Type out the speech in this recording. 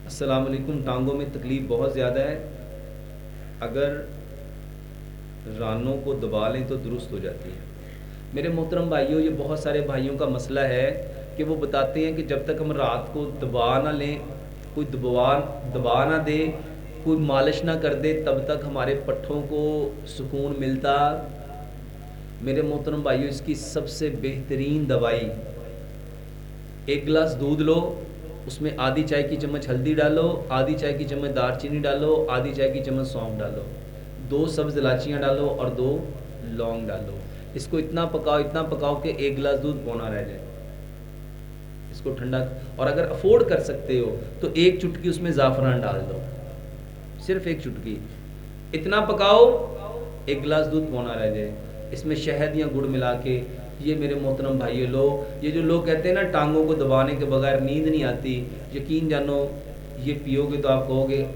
السلام علیکم. ٹانگوں میں تکلیف بہت زیادہ ہے، اگر رانوں کو دبا لیں تو درست ہو جاتی ہے. میرے محترم بھائیوں، یہ بہت سارے بھائیوں کا مسئلہ ہے کہ وہ بتاتے ہیں کہ جب تک ہم رات کو دبا نہ لیں، کوئی دبا نہ دے، کوئی مالش نہ کر دے، تب تک ہمارے پٹھوں کو سکون ملتا. میرے محترم بھائیوں، اس کی سب سے بہترین دوائی، ایک گلاس دودھ لو، اس میں آدھی چائے کی چمچ ہلدی ڈالو، آدھی چائے کی چمچ دار چینی ڈالو، آدھی چائے کی چمچ سونف ڈالو، 2 سبز الائچیاں ڈالو اور 2 لونگ ڈالو. اس کو اتنا پکاؤ کہ ایک گلاس دودھ پونا رہ جائے. اس کو ٹھنڈا، اور اگر افورڈ کر سکتے ہو تو ایک چٹکی اس میں زعفران ڈال دو، صرف ایک چٹکی. اتنا پکاؤ ایک گلاس دودھ پونا رہ جائے، اس میں شہد یا گڑ ملا کے. یہ میرے محترم بھائیو، یہ جو لوگ کہتے ہیں نا ٹانگوں کو دبانے کے بغیر نیند نہیں آتی، یقین جانو یہ پیو گے تو آپ کہو گے